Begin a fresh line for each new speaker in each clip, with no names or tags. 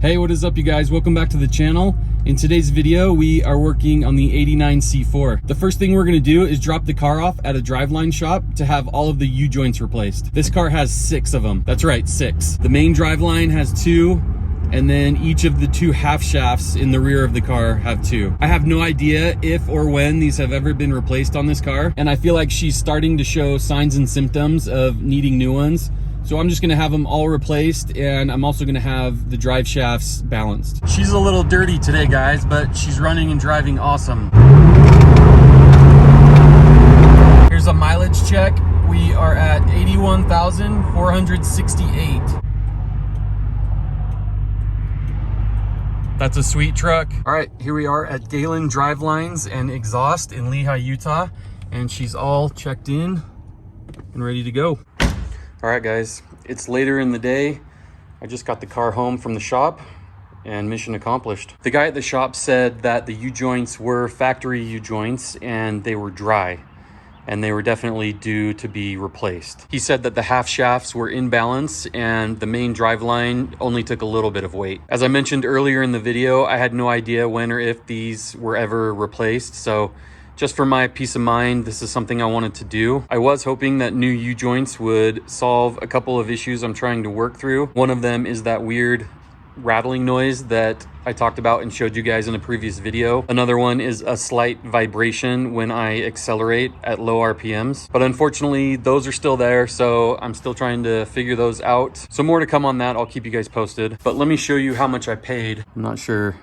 Hey, what is up, you guys? Welcome back to the channel. In today's video, we are working on the 89 C4. The first thing we're gonna do is drop the car off at a Driveline shop to have all of the U-joints replaced. This car has 6 of them. That's right, 6. The main driveline has 2, and then each of the 2 half shafts in the rear of the car have 2. I have no idea if or when these have ever been replaced on this car, and I feel like she's starting to show signs and symptoms of needing new ones. So I'm just gonna have them all replaced, and I'm also gonna have the drive shafts balanced. She's a little dirty today, guys, but she's running and driving awesome. Here's a mileage check. We are at 81,468. That's a sweet truck. All right, here we are at Galen Drivelines and Exhaust in Lehi, Utah, and she's all checked in and ready to go. All right, guys, it's later in the day. I just got the car home from the shop and mission accomplished. The guy at the shop said that the U-joints were factory U-joints and they were dry and they were definitely due to be replaced. He said that the half shafts were in balance and the main driveline only took a little bit of weight. As I mentioned earlier in the video, I had no idea when or if these were ever replaced, so just for my peace of mind, this is something I wanted to do. I was hoping that new U-joints would solve a couple of issues I'm trying to work through. One of them is that weird rattling noise that I talked about and showed you guys in a previous video. Another one is a slight vibration when I accelerate at low RPMs. But unfortunately, those are still there, so I'm still trying to figure those out. So more to come on that. I'll keep you guys posted. But let me show you how much I paid. I'm not sure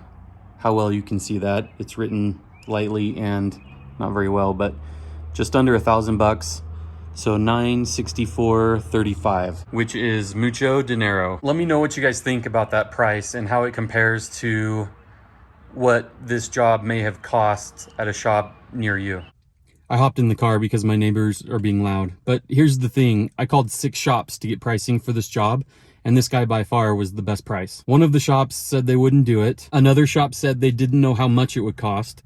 how well you can see that. It's written lightly and not very well, but just under $1,000 bucks. So $964.35, which is mucho dinero. Let me know what you guys think about that price and how it compares to what this job may have cost at a shop near you. I hopped in the car because my neighbors are being loud. But here's the thing, I called 6 shops to get pricing for this job, and this guy by far was the best price. One of the shops said they wouldn't do it. Another shop said they didn't know how much it would cost.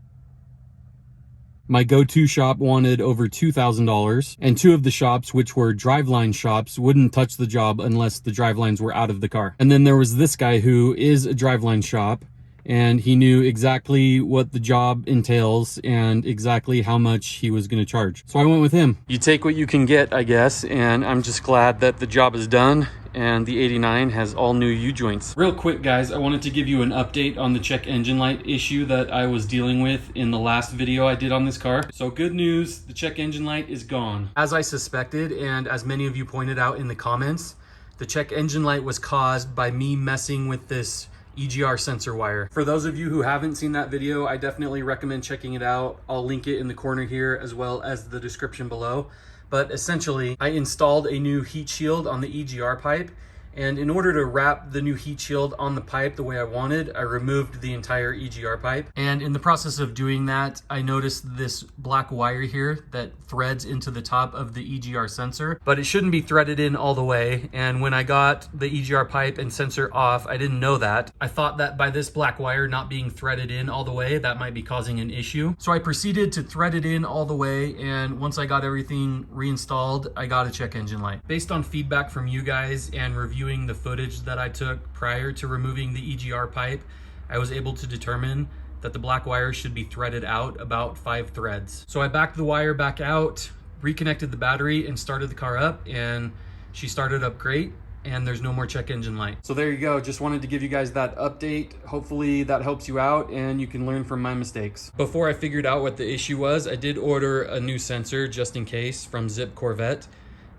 My go-to shop wanted over $2,000, and 2 of the shops, which were Driveline shops, wouldn't touch the job unless the drivelines were out of the car. And then there was this guy who is a Driveline shop, and he knew exactly what the job entails and exactly how much he was going to charge. So I went with him. You take what you can get, I guess, and I'm just glad that the job is done and the 89 has all new U-joints. Real quick, guys, I wanted to give you an update on the check engine light issue that I was dealing with in the last video I did on this car. So good news, the check engine light is gone. As I suspected, and as many of you pointed out in the comments, the check engine light was caused by me messing with this EGR sensor wire. For those of you who haven't seen that video, I definitely recommend checking it out. I'll link it in the corner here as well as the description below. But essentially, I installed a new heat shield on the EGR pipe, and in order to wrap the new heat shield on the pipe the way I wanted, I removed the entire EGR pipe. And in the process of doing that, I noticed this black wire here that threads into the top of the EGR sensor, but it shouldn't be threaded in all the way. And when I got the EGR pipe and sensor off, I didn't know that. I thought that by this black wire not being threaded in all the way, that might be causing an issue. So I proceeded to thread it in all the way, and once I got everything reinstalled, I got a check engine light. Based on feedback from you guys and reviewing the footage that I took prior to removing the EGR pipe, I was able to determine that the black wire should be threaded out about 5 threads. So I backed the wire back out, reconnected the battery, and started the car up, and she started up great, and there's no more check engine light. So there you go. Just wanted to give you guys that update. Hopefully that helps you out and you can learn from my mistakes. Before I figured out what the issue was, I did order a new sensor just in case from C4 Corvette.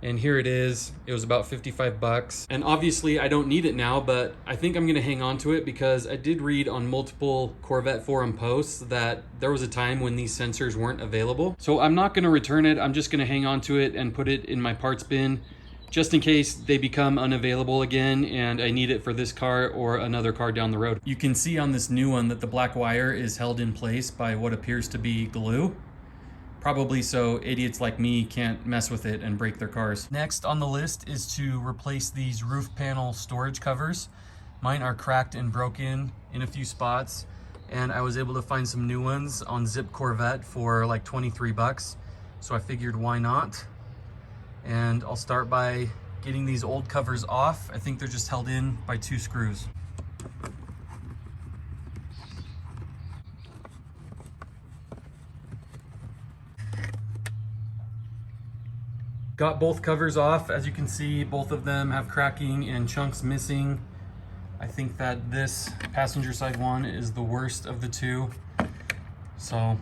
And here it is. It was about 55 bucks. And obviously I don't need it now, but I think I'm gonna hang on to it because I did read on multiple Corvette forum posts that there was a time when these sensors weren't available. So I'm not gonna return it. I'm just gonna hang on to it and put it in my parts bin just in case they become unavailable again and I need it for this car or another car down the road. You can see on this new one that the black wire is held in place by what appears to be glue. Probably so idiots like me can't mess with it and break their cars. Next on the list is to replace these roof panel storage covers. Mine are cracked and broken in a few spots, and I was able to find some new ones on C4 Corvette for like 23 bucks. So I figured why not? And I'll start by getting these old covers off. I think they're just held in by 2 screws. Got both covers off. As you can see, both of them have cracking and chunks missing. I think that this passenger side one is the worst of the two. So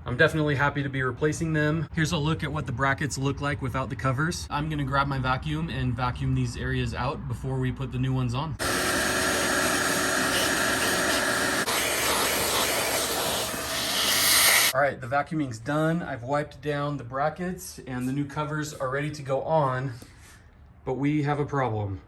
I'm definitely happy to be replacing them. Here's a look at what the brackets look like without the covers. I'm gonna grab my vacuum and vacuum these areas out before we put the new ones on. All right, the vacuuming's done. I've wiped down the brackets and the new covers are ready to go on, but we have a problem.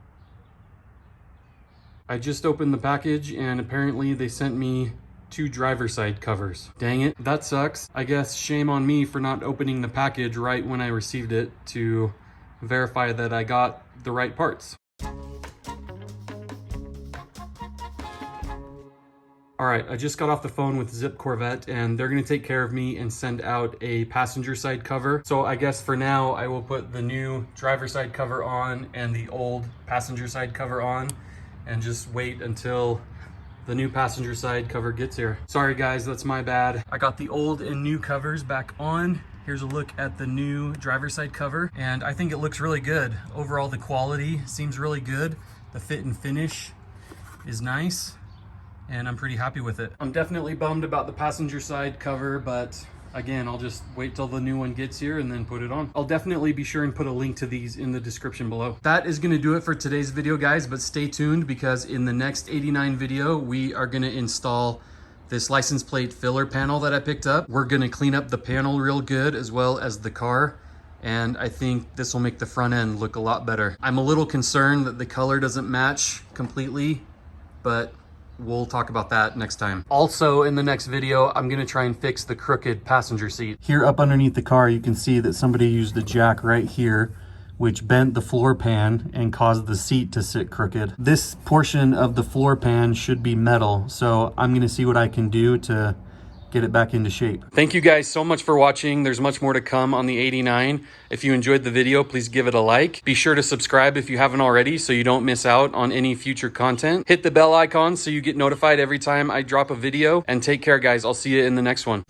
I just opened the package and apparently they sent me 2 driver's side covers. Dang it, that sucks. I guess shame on me for not opening the package right when I received it to verify that I got the right parts. All right, I just got off the phone with C4 Corvette and they're gonna take care of me and send out a passenger side cover. So I guess for now, I will put the new driver's side cover on and the old passenger side cover on and just wait until the new passenger side cover gets here. Sorry guys, that's my bad. I got the old and new covers back on. Here's a look at the new driver's side cover and I think it looks really good. Overall, the quality seems really good. The fit and finish is nice and I'm pretty happy with it. I'm definitely bummed about the passenger side cover, but again, I'll just wait till the new one gets here and then put it on. I'll definitely be sure and put a link to these in the description below. That is gonna do it for today's video, guys, but stay tuned because in the next 89 video, we are gonna install this license plate filler panel that I picked up. We're gonna clean up the panel real good as well as the car. And I think this will make the front end look a lot better. I'm a little concerned that the color doesn't match completely, but we'll talk about that next time. Also, in the next video, I'm gonna try and fix the crooked passenger seat. Here up underneath the car, you can see that somebody used the jack right here, which bent the floor pan and caused the seat to sit crooked. This portion of the floor pan should be metal, so I'm gonna see what I can do to get it back into shape. Thank you guys so much for watching. There's much more to come on the 89. If you enjoyed the video, please give it a like. Be sure to subscribe if you haven't already so you don't miss out on any future content. Hit the bell icon so you get notified every time I drop a video. And take care, guys. I'll see you in the next one.